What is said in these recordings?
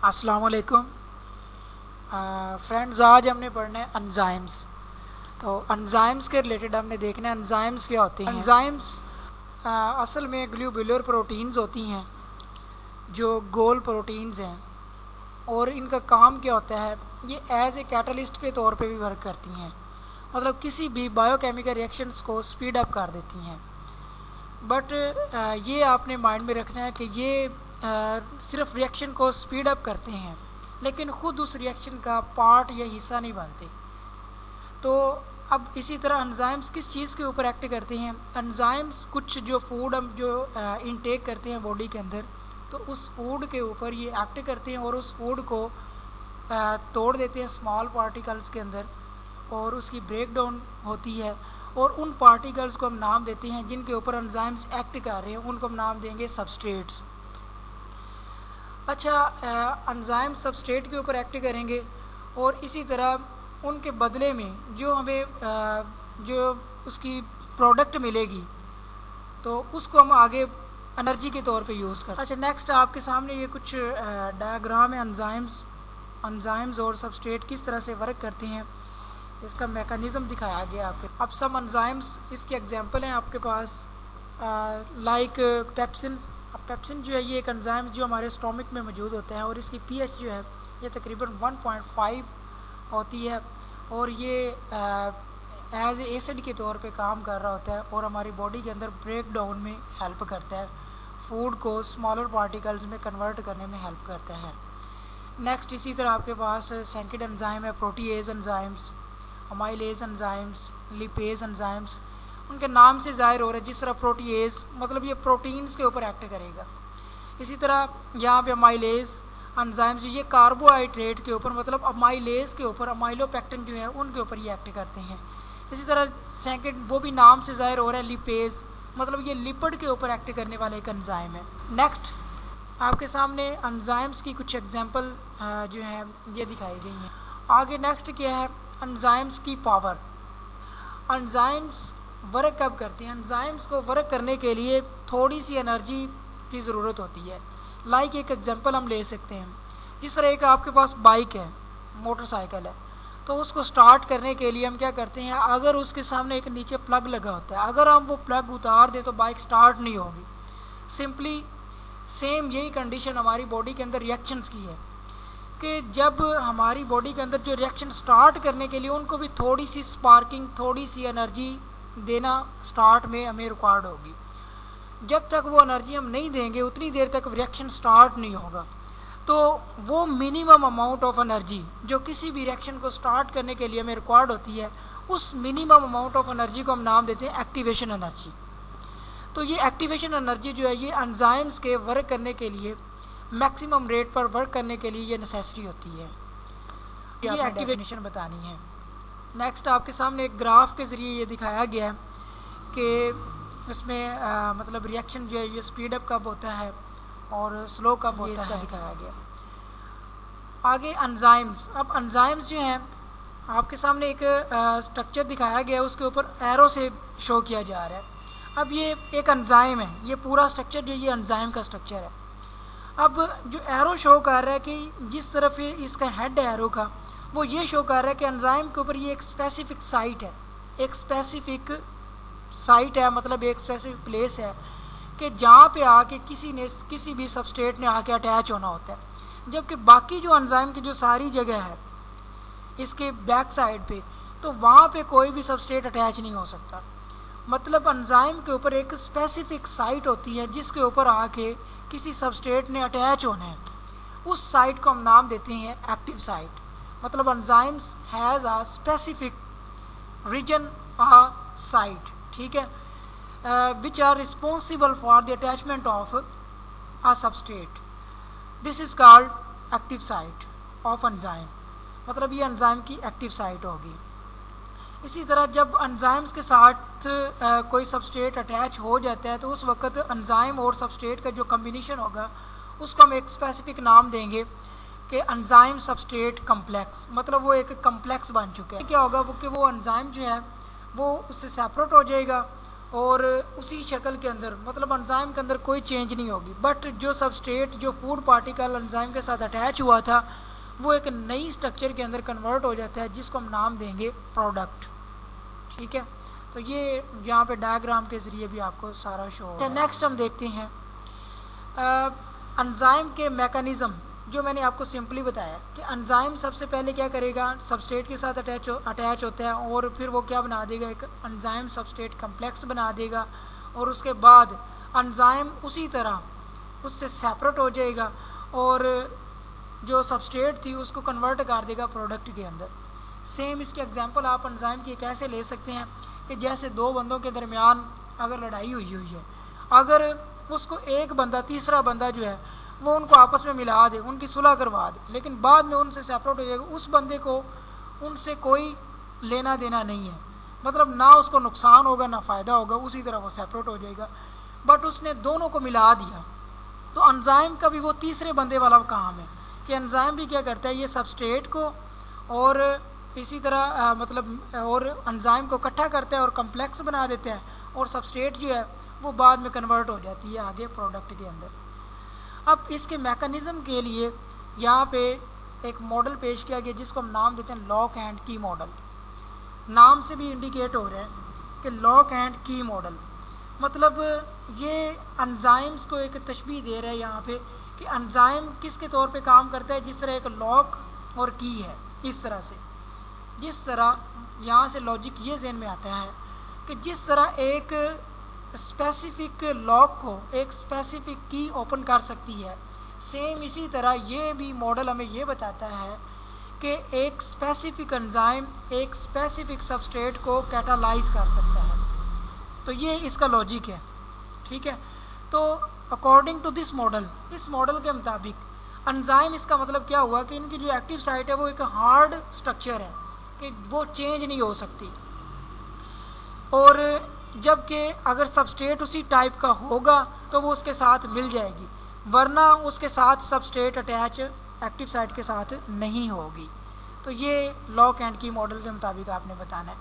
अस्सलाम वालेकुम फ्रेंड्स। आज हमने पढ़ना है एंजाइम्स। तो एंजाइम्स के रिलेटेड हमने देखना है एंजाइम्स क्या होती हैं। एंजाइम्स असल में ग्लोब्यूलर प्रोटीन्स होती हैं जो गोल प्रोटीन्स हैं, और इनका काम क्या होता है, ये एज ए कैटलिस्ट के तौर पे भी वर्क करती हैं। मतलब किसी भी बायोकेमिकल रिएक्शंस को स्पीड अप कर देती हैं। बट ये आपने माइंड में रखना है कि ये सिर्फ रिएक्शन को स्पीड अप करते हैं, लेकिन ख़ुद उस रिएक्शन का पार्ट या हिस्सा नहीं बनते। तो अब इसी तरह एंजाइम्स किस चीज़ के ऊपर एक्ट करते हैं। एंजाइम्स कुछ जो फूड हम जो इनटेक करते हैं बॉडी के अंदर, तो उस फूड के ऊपर ये एक्ट करते हैं और उस फूड को तोड़ देते हैं स्मॉल पार्टिकल्स के अंदर, और उसकी ब्रेक डाउन होती है, और उन पार्टिकल्स को हम नाम देते हैं जिनके ऊपर एंजाइम्स एक्ट कर रहे हैं, उनको हम नाम देंगे सबस्ट्रेट्स। अच्छा, एंजाइम सबस्ट्रेट के ऊपर एक्ट करेंगे, और इसी तरह उनके बदले में जो हमें जो उसकी प्रोडक्ट मिलेगी, तो उसको हम आगे एनर्जी के तौर पे यूज़ करते हैं। अच्छा, नेक्स्ट आपके सामने ये कुछ डायग्राम है एंजाइम्स और सबस्ट्रेट किस तरह से वर्क करते हैं, इसका मैकेनिज़्म दिखाया गया आपके। अब सब एंजाइम्स इसके एग्जांपल हैं आपके पास, लाइक पेप्सिन। अब पेप्सिन जो है ये एक एंजाइम जो हमारे स्टोमक में मौजूद होता है, और इसकी पीएच जो है ये तकरीबन 1.5 होती है, और ये एज ए एसिड के तौर पे काम कर रहा होता है, और हमारी बॉडी के अंदर ब्रेक डाउन में हेल्प करता है, फूड को स्मॉलर पार्टिकल्स में कन्वर्ट करने में हेल्प करता है। नेक्स्ट इसी तरह आपके पास सेकेंड एंजाइम है protease enzymes, amylase enzymes, lipase enzymes. उनके नाम से ज़ाहिर हो रहा है, जिस तरह प्रोटीएज मतलब ये प्रोटीन्स के ऊपर एक्ट करेगा, इसी तरह यहाँ पे अमाइलेज एंजाइम्स ये कार्बोहाइड्रेट के ऊपर मतलब अमाइलेज के ऊपर, अमाइलोपेक्टिन जो है उनके ऊपर ये एक्ट करते हैं। इसी तरह सेकंड वो भी नाम से ज़ाहिर हो रहा है लिपेज, मतलब ये लिपिड के ऊपर एक्ट करने वाला एक एंजाइम है। नेक्स्ट आपके सामने एंजाइम्स की कुछ एग्जांपल जो है ये दिखाई गई हैं। आगे नेक्स्ट क्या है, एंजाइम्स की पावर। एंजाइम्स वर्क कब करते हैं, एंजाइम्स को वर्क करने के लिए थोड़ी सी एनर्जी की ज़रूरत होती है। लाइक एक एग्जांपल हम ले सकते हैं, जिस तरह एक आपके पास बाइक है, मोटरसाइकिल है, तो उसको स्टार्ट करने के लिए हम क्या करते हैं, अगर उसके सामने एक नीचे प्लग लगा होता है, अगर हम वो प्लग उतार दें तो बाइक स्टार्ट नहीं होगी। सिंपली सेम यही कंडीशन हमारी बॉडी के अंदर रिएक्शंस की है, कि जब हमारी बॉडी के अंदर जो रिएक्शन स्टार्ट करने के लिए उनको भी थोड़ी सी स्पार्किंग, थोड़ी सी एनर्जी देना स्टार्ट में हमें रिक्वायर्ड होगी। जब तक वो एनर्जी हम नहीं देंगे उतनी देर तक रिएक्शन स्टार्ट नहीं होगा। तो वो मिनिमम अमाउंट ऑफ एनर्जी जो किसी भी रिएक्शन को स्टार्ट करने के लिए हमें रिक्वायर्ड होती है, उस मिनिमम अमाउंट ऑफ एनर्जी को हम नाम देते हैं एक्टिवेशन एनर्जी। तो ये एक्टिवेशन एनर्जी जो है ये एंजाइम्स के वर्क करने के लिए, मैक्सिमम रेट पर वर्क करने के लिए ये नेसेसरी होती है। ये एक्टिवेशन बतानी है। नेक्स्ट आपके सामने एक ग्राफ के ज़रिए ये दिखाया गया है कि इसमें मतलब रिएक्शन जो है ये स्पीड अप कब होता है और स्लो कब होता है, इसका दिखाया गया। आगे एंजाइम्स। अब एंजाइम्स जो हैं आपके सामने एक स्ट्रक्चर दिखाया गया है, उसके ऊपर एरो से शो किया जा रहा है। अब ये एक एंजाइम है, ये पूरा स्ट्रक्चर जो ये एंजाइम का स्ट्रक्चर है। अब जो एरो शो कर रहा है कि जिस तरफ ये इसका हेड है एरो का, वो ये शो कर रहा है कि एंजाइम के ऊपर ये एक स्पेसिफिक साइट है, एक स्पेसिफिक साइट है, मतलब एक स्पेसिफिक प्लेस है कि जहाँ पे आके किसी भी सबस्ट्रेट ने आके अटैच होना होता है। जबकि बाकी जो एंजाइम की जो सारी जगह है इसके बैक साइड पे, तो वहाँ पे कोई भी सबस्ट्रेट अटैच नहीं हो सकता। मतलब एंजाइम के ऊपर एक स्पेसिफिक साइट होती है जिसके ऊपर आके किसी सबस्ट्रेट ने अटैच होना है, उस साइट को हम नाम देते हैं एक्टिव साइट। मतलब enzymes has a specific region a site, ठीक है, which are responsible for the attachment of a substrate. This is called active site of enzyme. मतलब ये एंजाइम की एक्टिव साइट होगी। इसी तरह जब एंजाइम्स के साथ कोई सबस्ट्रेट अटैच हो जाता है, तो उस वक्त एंजाइम और सबस्ट्रेट का जो कम्बिनेशन होगा उसको हम एक स्पेसिफिक नाम देंगे कि एंजाइम सबस्ट्रेट कम्प्लेक्स। मतलब वो एक कम्प्लेक्स बन चुके हैं। क्या होगा वो कि वो एंजाइम जो है वो उससे सेपरेट हो जाएगा, और उसी शक्ल के अंदर, मतलब एंजाइम के अंदर कोई चेंज नहीं होगी, बट जो सबस्ट्रेट जो फूड पार्टिकल एंजाइम के साथ अटैच हुआ था वो एक नई स्ट्रक्चर के अंदर कन्वर्ट हो जाता है जिसको हम नाम देंगे प्रोडक्ट। ठीक है, तो ये यहाँ पे डायग्राम के ज़रिए भी आपको सारा शो होगा। नेक्स्ट हम देखते हैं एंजाइम के मैकेनिज़्म, जो मैंने आपको सिंपली बताया कि एंजाइम सबसे पहले क्या करेगा, सबस्ट्रेट के साथ अटैच होता है और फिर वो क्या बना देगा, एक एंजाइम सबस्ट्रेट कम्प्लेक्स बना देगा और उसके बाद एंजाइम उसी तरह उससे सेपरेट हो जाएगा और जो सबस्ट्रेट थी उसको कन्वर्ट कर देगा प्रोडक्ट के अंदर। सेम इसके एग्जांपल आप एंजाइम की कैसे ले सकते हैं कि जैसे दो बंदों के दरमियान अगर लड़ाई हुई है, अगर उसको एक बंदा तीसरा बंदा जो है वो उनको आपस में मिला दे, उनकी सुलह करवा दे, लेकिन बाद में उनसे सेपरेट हो जाएगा, उस बंदे को उनसे कोई लेना देना नहीं है, मतलब ना उसको नुकसान होगा ना फ़ायदा होगा, उसी तरह वो सेपरेट हो जाएगा। बट उसने दोनों को मिला दिया, तो एंजाइम का भी वो तीसरे बंदे वाला काम है कि एंजाइम भी क्या करता है, ये सबस्ट्रेट को और इसी तरह मतलब और एंजाइम को इकट्ठा करता है और कम्प्लेक्स बना देता है और सबस्ट्रेट जो है वो बाद में कन्वर्ट हो जाती है आगे प्रोडक्ट के अंदर। अब इसके मैकेनिज़्म के लिए यहाँ पे एक मॉडल पेश किया गया जिसको हम नाम देते हैं लॉक एंड की मॉडल। नाम से भी इंडिकेट हो रहा है कि लॉक एंड की मॉडल, मतलब ये एंजाइम्स को एक तशबीह दे रहा है यहाँ पे कि एंजाइम किसके तौर पे काम करता है, जिस तरह एक लॉक और की है। इस तरह से, जिस तरह यहाँ से लॉजिक ये ज़हन में आता है कि जिस तरह एक स्पेसिफिक लॉक को एक स्पेसिफिक की ओपन कर सकती है, सेम इसी तरह ये भी मॉडल हमें ये बताता है कि एक स्पेसिफिक एंजाइम एक स्पेसिफिक सबस्ट्रेट को कैटालाइज कर सकता है। तो ये इसका लॉजिक है। ठीक है, तो अकॉर्डिंग टू दिस मॉडल, इस मॉडल के मुताबिक एंजाइम, इसका मतलब क्या हुआ कि इनकी जो एक्टिव साइट है वो एक हार्ड स्ट्रक्चर है कि वो चेंज नहीं हो सकती, और जबकि अगर सबस्ट्रेट उसी टाइप का होगा तो वो उसके साथ मिल जाएगी, वरना उसके साथ सबस्ट्रेट अटैच एक्टिव साइट के साथ नहीं होगी। तो ये लॉक एंड की मॉडल के मुताबिक आपने बताना है।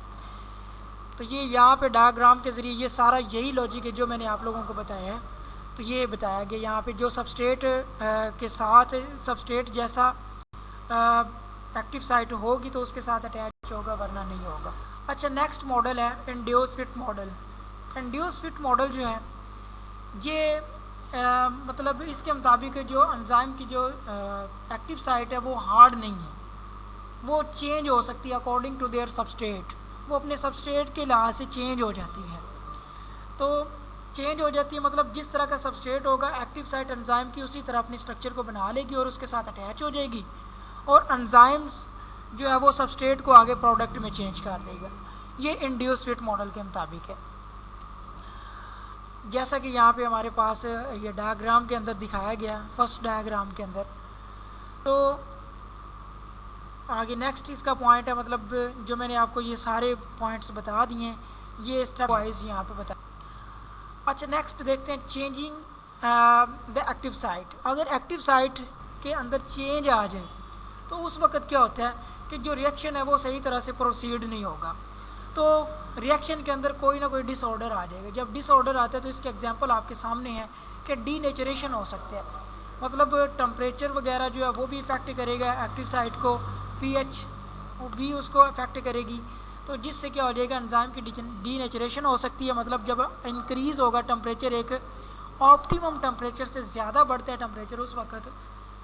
तो ये यहाँ पे डायग्राम के ज़रिए ये सारा यही लॉजिक है जो मैंने आप लोगों को बताया है। तो ये बताया गया यहाँ पे जो सबस्ट्रेट के साथ सबस्ट्रेट जैसा एक्टिव साइट होगी तो उसके साथ अटैच होगा, वरना नहीं होगा। अच्छा, नेक्स्ट मॉडल है induce fit model. Induce fit model जो है ये मतलब इसके मुताबिक जो एंजाइम की जो एक्टिव साइट है वो हार्ड नहीं है, वो चेंज हो सकती है अकॉर्डिंग टू देयर सबस्ट्रेट, वो अपने सबस्ट्रेट के लिहाज से चेंज हो जाती है। तो चेंज हो जाती है मतलब जिस तरह का सबस्ट्रेट होगा एक्टिव साइट एंजाइम की उसी तरह अपनी स्ट्रक्चर को बना लेगी और उसके साथ अटैच हो जाएगी, और एंजाइम्स जो है वो सबस्ट्रेट को आगे प्रोडक्ट में चेंज कर देगा। ये इंड्यूस फिट मॉडल के मुताबिक है। जैसा कि यहाँ पे हमारे पास ये डायग्राम के अंदर दिखाया गया, फर्स्ट डायग्राम के अंदर। तो आगे नेक्स्ट इसका पॉइंट है, मतलब जो मैंने आपको ये सारे पॉइंट्स बता दिए हैं, ये स्टेप वाइज यहाँ पे बता। अच्छा, नेक्स्ट देखते हैं चेंजिंग द एक्टिव साइट। अगर एक्टिव साइट के अंदर चेंज आ जाए तो उस वक्त क्या होता है कि जो रिएक्शन है वो सही तरह से प्रोसीड नहीं होगा, तो रिएक्शन के अंदर कोई ना कोई डिसऑर्डर आ जाएगा। जब डिसऑर्डर आता है तो इसके एग्जांपल आपके सामने है कि डीनेचुरेशन हो सकता है, मतलब टेम्परेचर वगैरह जो है वो भी इफ़ेक्ट करेगा एक्टिव साइट को, पीएच भी उसको इफ़ेक्ट करेगी, तो जिससे क्या हो जाएगा एंजाइम की डीनेचुरेशन हो सकती है। मतलब जब इंक्रीज़ होगा टेम्परेचर, एक ऑप्टिमम टेम्परेचर से ज़्यादा बढ़ता है टेम्परेचर, उस वक्त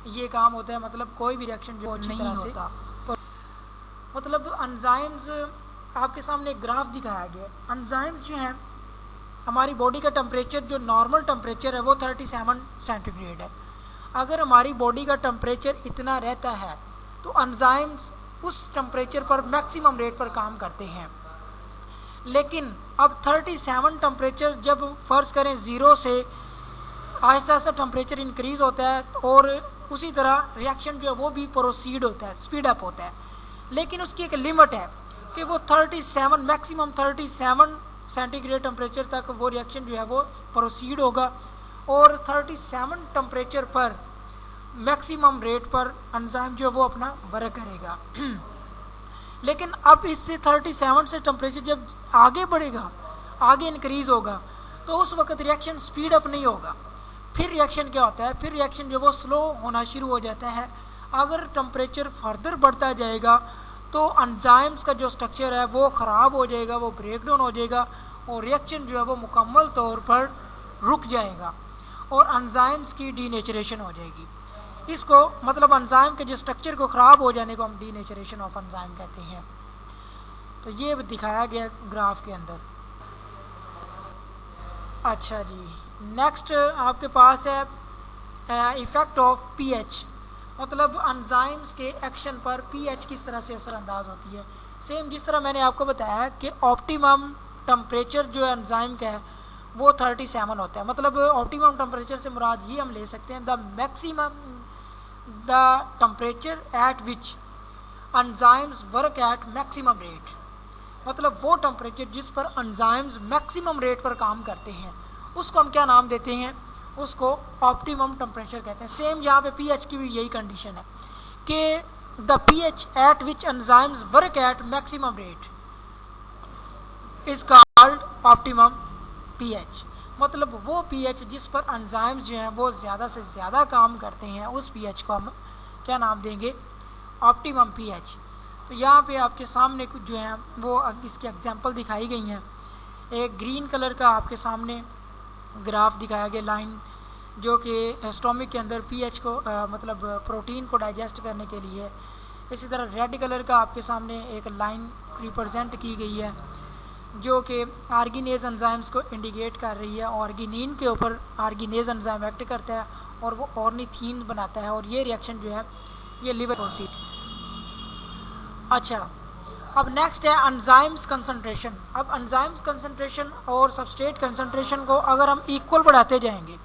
ये काम होता है, मतलब कोई भी रिएक्शन जो नहीं होता। मतलब एंजाइम्स आपके सामने एक ग्राफ दिखाया गया। एंजाइम्स जो हैं, हमारी बॉडी का टेम्परेचर जो नॉर्मल टेम्परेचर है वो 37 सेंटीग्रेड है। अगर हमारी बॉडी का टेम्परेचर इतना रहता है तो एंजाइम्स उस टेम्परेचर पर मैक्सिमम रेट पर काम करते हैं। लेकिन अब 37 टेम्परेचर जब फ़र्ज़ करें 0 से आहिस्ता आहिस्ता टेम्परेचर इंक्रीज़ होता है और उसी तरह रिएक्शन जो है वो भी प्रोसीड होता है, स्पीड अप होता है, लेकिन उसकी एक लिमिट है कि वो 37 मैक्सिमम 37 सेंटीग्रेड टेम्परेचर तक वो रिएक्शन जो है वो प्रोसीड होगा, और 37 टेम्परेचर पर मैक्सिमम रेट पर एंजाइम जो है वो अपना वर्क करेगा। लेकिन अब इससे 37 से टेम्परेचर जब आगे बढ़ेगा, आगे इंक्रीज़ होगा तो उस वक्त रिएक्शन स्पीड अप नहीं होगा। फिर रिएक्शन क्या होता है, फिर रिएक्शन जो वो स्लो होना शुरू हो जाता है। अगर टेम्परेचर फर्दर बढ़ता जाएगा तो एंजाइम्स का जो स्ट्रक्चर है वो ख़राब हो जाएगा, वो ब्रेक डाउन हो जाएगा और रिएक्शन जो है वो मुकम्मल तौर पर रुक जाएगा और एंजाइम्स की डीनेचरेशन हो जाएगी। इसको मतलब एंजाइम के जो स्ट्रक्चर को ख़राब हो जाने को हम डीनेचरेशन ऑफ एंजाइम कहते हैं। तो ये दिखाया गया ग्राफ के अंदर। अच्छा जी, नेक्स्ट आपके पास है इफ़ेक्ट ऑफ पीएच, मतलब एंजाइम्स के एक्शन पर पीएच किस तरह से असरअंदाज होती है। सेम जिस तरह मैंने आपको बताया कि ऑप्टिमम टेम्परेचर जो एंजाइम का है वो 37 होता है। मतलब ऑप्टिमम टेम्परेचर से मुराद ये हम ले सकते हैं the temperature at which enzymes work at maximum rate, मतलब वो टेम्परेचर जिस पर एंजाइम्स मैक्सिमम रेट पर काम करते हैं उसको हम क्या नाम देते हैं, उसको ऑप्टिमम टेम्परेचर कहते हैं। सेम यहाँ पे पीएच की भी यही कंडीशन है कि the pH eight which enzymes work at maximum rate is called optimum pH, मतलब वो पीएच जिस पर एंजाइम्स जो हैं वो ज़्यादा से ज़्यादा काम करते हैं उस पीएच को हम क्या नाम देंगे, ऑप्टिमम पीएच। तो यहाँ पे आपके सामने कुछ जो है वो इसकी एग्जांपल दिखाई गई हैं। एक ग्रीन कलर का आपके सामने ग्राफ दिखाया गया लाइन, जो कि स्टोमिक के अंदर पीएच को मतलब प्रोटीन को डाइजेस्ट करने के लिए। इसी तरह रेड कलर का आपके सामने एक लाइन रिप्रेजेंट की गई है जो कि आर्गिनेज एंजाइम्स को इंडिकेट कर रही है। ऑर्गिनिन के ऊपर आर्गिनेज एंजाइम एक्ट करता है और वो ऑर्निथीन बनाता है और ये रिएक्शन जो है ये लिवर प्रोसीड। अच्छा, अब नेक्स्ट है एंजाइम्स कंसंट्रेशन। अब एंजाइम्स कंसंट्रेशन और सबस्ट्रेट कंसंट्रेशन को अगर हम इक्वल बढ़ाते जाएंगे,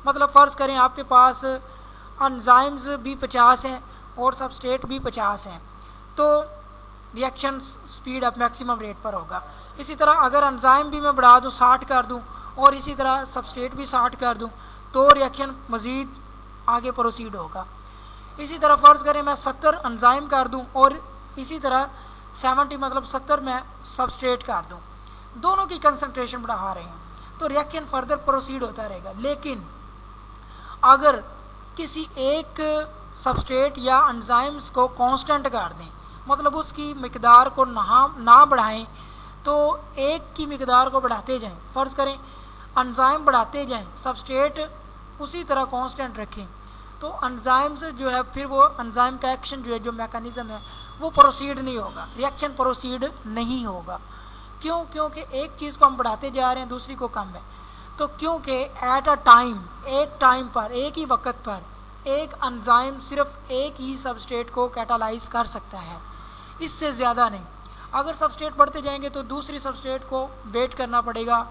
मतलब फ़र्ज़ करें आपके पास एंजाइम्स भी 50 हैं और सबस्ट्रेट भी 50 हैं, तो reaction speed up maximum rate पर होगा। इसी तरह अगर एंजाइम भी मैं बढ़ा दूँ 60 कर दूँ और इसी तरह सबस्ट्रेट भी 60 कर दूँ तो रिएक्शन मज़ीद आगे प्रोसीड होगा। इसी तरह फ़र्ज़ करें मैं 70 एंजाइम कर दूँ और इसी तरह 70 मतलब 70 में सबस्ट्रेट कर दूँ, दोनों की कंसंट्रेशन बढ़ा रहे हैं तो रिएक्शन फर्दर प्रोसीड होता रहेगा। लेकिन अगर किसी एक सबस्ट्रेट या एंजाइम्स को कांस्टेंट कर दें, मतलब उसकी मिकदार को ना बढ़ाएं, तो एक की मिकदार को बढ़ाते जाएं, फ़र्ज़ करें एंजाइम बढ़ाते जाएं, सबस्ट्रेट उसी तरह कांस्टेंट रखें, तो एंजाइम्स जो है फिर वो एंजाइम का एक्शन जो है जो मैकेनिज़्म है वो प्रोसीड नहीं होगा, रिएक्शन प्रोसीड नहीं होगा। क्यों? क्योंकि एक चीज़ को हम बढ़ाते जा रहे हैं दूसरी को कम है। तो क्योंकि एट अ टाइम, एक टाइम पर, एक ही वक्त पर एक एंजाइम सिर्फ एक ही सबस्ट्रेट को कैटालाइज कर सकता है, इससे ज़्यादा नहीं। अगर सबस्ट्रेट बढ़ते जाएंगे तो दूसरी सबस्ट्रेट को वेट करना पड़ेगा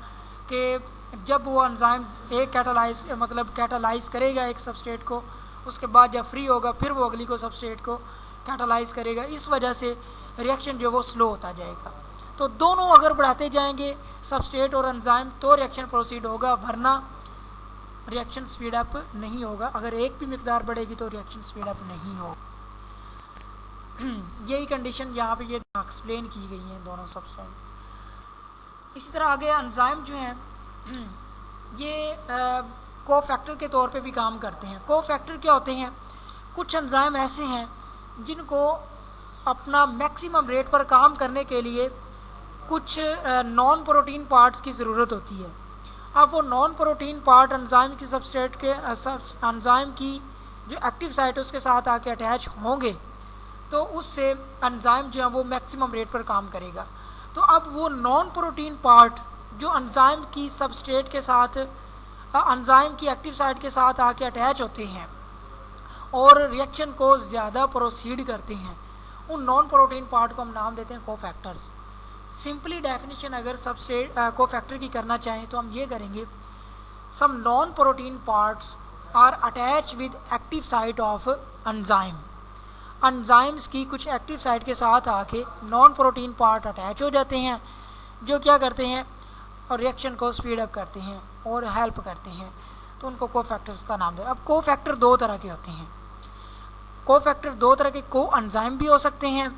कि जब वो एंजाइम एक कैटालाइज करेगा एक सबस्ट्रेट को, उसके बाद जब फ्री होगा फिर वो अगली को सबस्ट्रेट को कैटालाइज करेगा। इस वजह से रिएक्शन जो वो स्लो होता जाएगा। तो दोनों अगर बढ़ाते जाएंगे सबस्ट्रेट और एंजाइम तो रिएक्शन प्रोसीड होगा, वरना रिएक्शन स्पीड अप नहीं होगा। अगर एक भी मिकदार बढ़ेगी तो रिएक्शन स्पीड अप नहीं होगा। यही कंडीशन यहाँ पे ये एक्सप्लेन की गई है दोनों सबस्ट्रेट। इसी तरह आगे एंजाइम जो हैं ये कोफैक्टर के तौर पे भी काम करते हैं। कोफैक्टर क्या होते हैं? कुछ एंजाइम ऐसे हैं जिनको अपना मैक्सिमम रेट पर काम करने के लिए कुछ नॉन प्रोटीन पार्ट्स की ज़रूरत होती है। अब वो नॉन प्रोटीन पार्ट एंजाइम की सबस्ट्रेट के एंजाइम की जो एक्टिव साइट है उसके साथ आके अटैच होंगे तो उससे एंजाइम जो है वो मैक्सिमम रेट पर काम करेगा। तो अब वो नॉन प्रोटीन पार्ट जो एंजाइम की सबस्ट्रेट के साथ एंजाइम की एक्टिव साइट के साथ आके अटैच होते हैं और रिएक्शन को ज़्यादा प्रोसीड करते हैं, उन नॉन प्रोटीन पार्ट को हम नाम देते हैं कोफैक्टर्स। सिंपली डेफिनेशन अगर सबस्ट्रेट कोफैक्टर की करना चाहें तो हम ये करेंगे, some non protein parts are attach with active site of enzyme. Enzymes की कुछ एक्टिव साइट के साथ आके नॉन प्रोटीन पार्ट अटैच हो जाते हैं जो क्या करते हैं और रिएक्शन को स्पीड अप करते हैं और हेल्प करते हैं, तो उनको कोफैक्टर्स का नाम दें। अब कोफैक्टर दो तरह के होते हैं। कोफैक्टर दो तरह के को एंजाइम भी हो सकते हैं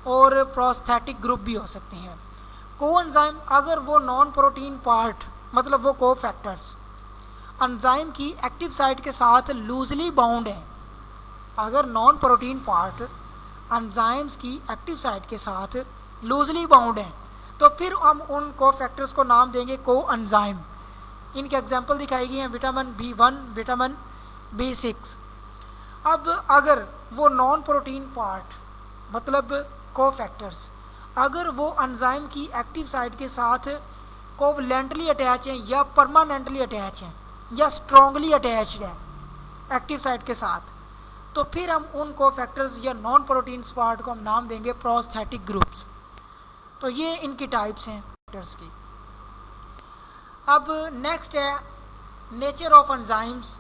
और प्रोस्थेटिक ग्रुप भी हो सकते हैं। को एंजाइम अगर वो नॉन प्रोटीन पार्ट मतलब वो को फैक्टर्स एंजाइम की एक्टिव साइट के साथ लूजली बाउंड है, अगर नॉन प्रोटीन पार्ट एंजाइम्स की एक्टिव साइट के साथ लूजली बाउंड है तो फिर हम उन को फैक्टर्स को नाम देंगे को एंजाइम। इनके एग्जांपल दिखाई गई हैं विटामिन B1, विटामिन B6। अब अगर वो नॉन प्रोटीन पार्ट मतलब को फैक्टर्स अगर वो एंजाइम की एक्टिव साइट के साथ कोवलेंटली अटैच हैं या परमानेंटली अटैच हैं या स्ट्रॉन्गली अटैच्ड है एक्टिव साइट के साथ, तो फिर हम उन को फैक्टर्स या नॉन प्रोटीन पार्ट को हम नाम देंगे प्रोस्थेटिक ग्रुप्स। तो ये इनकी टाइप्स हैं फैक्टर्स की। अब नेक्स्ट है नेचर ऑफ एंजाइम्स।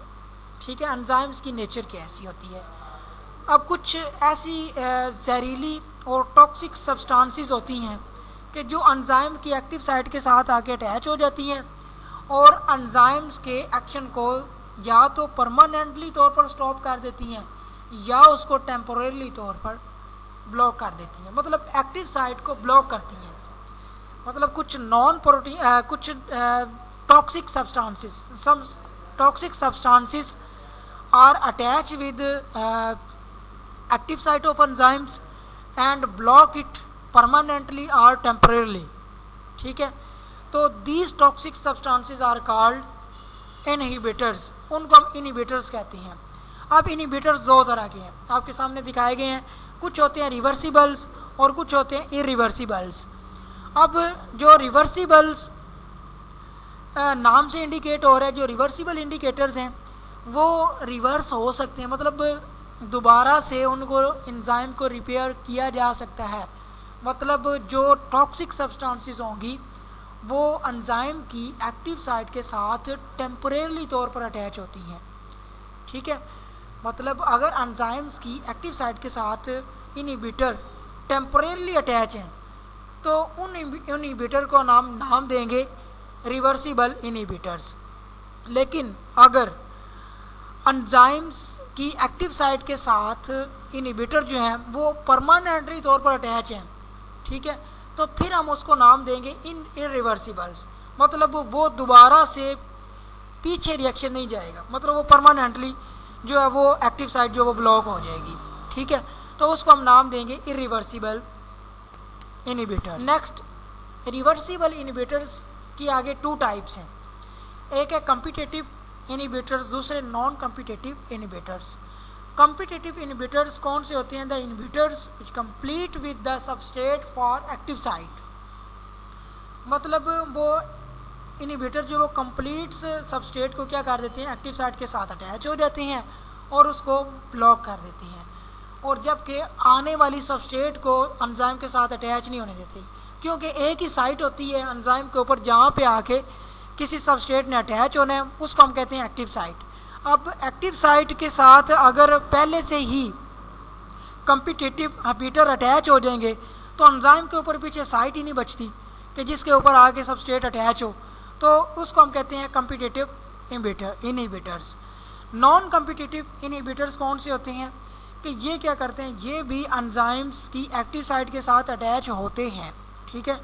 ठीक है, एंजाइम्स की नेचर कैसी होती है। अब कुछ ऐसी जहरीली और टॉक्सिक सब्सटेंसेस होती हैं कि जो एंजाइम की एक्टिव साइट के साथ आके अटैच हो जाती हैं और एंजाइम्स के एक्शन को या तो परमानेंटली तौर पर स्टॉप कर देती हैं या उसको टेम्पोरेरी तौर पर ब्लॉक कर देती हैं, मतलब एक्टिव साइट को ब्लॉक करती हैं। मतलब कुछ नॉन प्रोटीन कुछ toxic substances are attach with active site of enzymes and block it permanently और टेम्परेरली। ठीक है, तो these toxic substances are called inhibitors, उनको हम इनहिबिटर्स कहते हैं। अब इनहिबिटर्स दो तरह के हैं, आपके सामने दिखाए गए हैं। कुछ होते हैं रिवर्सिबल्स और कुछ होते हैं इरिवर्सिबल्स। अब जो रिवर्सिबल्स नाम से इंडिकेट हो रहा है, जो रिवर्सिबल इंडिकेटर्स हैं वो रिवर्स हो सकते हैं, मतलब दोबारा से उनको एंजाइम को रिपेयर किया जा सकता है। मतलब जो टॉक्सिक सब्सटेंसेस होंगी वो एंजाइम की एक्टिव साइट के साथ टेम्परेरी तौर पर अटैच होती हैं। ठीक है, मतलब अगर एंजाइम्स की एक्टिव साइट के साथ इनहिबिटर टेम्परेरी अटैच हैं तो उन इनहिबिटर को नाम देंगे रिवर्सिबल इनहिबिटर्स। लेकिन अगर एंजाइम्स की एक्टिव साइट के साथ इनहिबिटर जो हैं वो परमानेंटली तौर पर अटैच हैं, ठीक है, तो फिर हम उसको नाम देंगे इरिवर्सिबल्स। मतलब वो दोबारा से पीछे रिएक्शन नहीं जाएगा, मतलब वो परमानेंटली जो है वो एक्टिव साइट जो वो ब्लॉक हो जाएगी। ठीक है, तो उसको हम नाम देंगे irreversible inhibitors. Next, reversible inhibitors की आगे टू टाइप्स हैं, एक है कम्पिटिटिव इनहिबिटर्स, दूसरे non competitive inhibitors. Competitive inhibitors कौन से होते हैं? The inhibitors which complete with the substrate for active site. मतलब वो इनहिबिटर जो वो कंप्लीट सबस्ट्रेट को क्या कर देते हैं, एक्टिव साइट के साथ अटैच हो जाते हैं और उसको ब्लॉक कर देते हैं, और जबकि आने वाली सबस्ट्रेट को एंजाइम के साथ अटैच नहीं होने देते, क्योंकि एक ही साइट होती है एंजाइम के ऊपर जहाँ पे आके किसी सबस्ट्रेट ने अटैच होना है, उसको हम कहते हैं एक्टिव साइट। अब एक्टिव साइट के साथ अगर पहले से ही कम्पिटिटिव इनहिबिटर अटैच हो जाएंगे तो एंजाइम के ऊपर पीछे साइट ही नहीं बचती कि जिसके ऊपर आगे सबस्ट्रेट अटैच हो, तो उसको हम कहते हैं competitive inhibitors. Non competitive inhibitors कौन से होते हैं कि ये क्या करते हैं, ये भी एंजाइम्स की एक्टिव साइट के साथ अटैच होते हैं। ठीक है,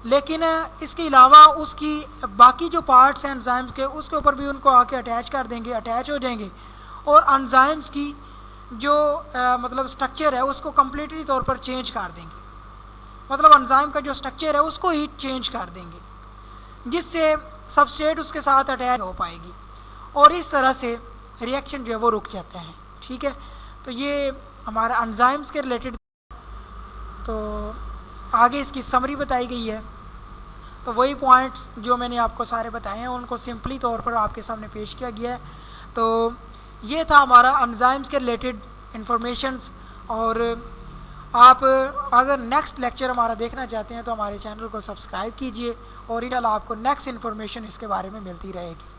लेकिन इसके अलावा उसकी बाकी जो पार्ट्स हैं एंजाइम्स के, उसके ऊपर भी उनको आके अटैच कर देंगे, अटैच हो जाएंगे, और एंजाइम्स की जो मतलब स्ट्रक्चर है उसको कम्प्लीटली तौर पर चेंज कर देंगे। मतलब एंजाइम का जो स्ट्रक्चर है उसको ही चेंज कर देंगे, जिससे सबस्ट्रेट उसके साथ अटैच हो पाएगी, और इस तरह से रिएक्शन जो है वो रुक जाता है। ठीक है, तो ये हमारा एंजाइम्स के रिलेटेड। तो आगे इसकी समरी बताई गई है, तो वही पॉइंट्स जो मैंने आपको सारे बताए हैं उनको सिंपली तौर पर आपके सामने पेश किया गया है। तो ये था हमारा एंजाइम्स के रिलेटेड इंफॉर्मेशंस, और आप अगर नेक्स्ट लेक्चर हमारा देखना चाहते हैं तो हमारे चैनल को सब्सक्राइब कीजिए, और इंशाल्लाह आपको नेक्स्ट इन्फॉर्मेशन इसके बारे में मिलती रहेगी।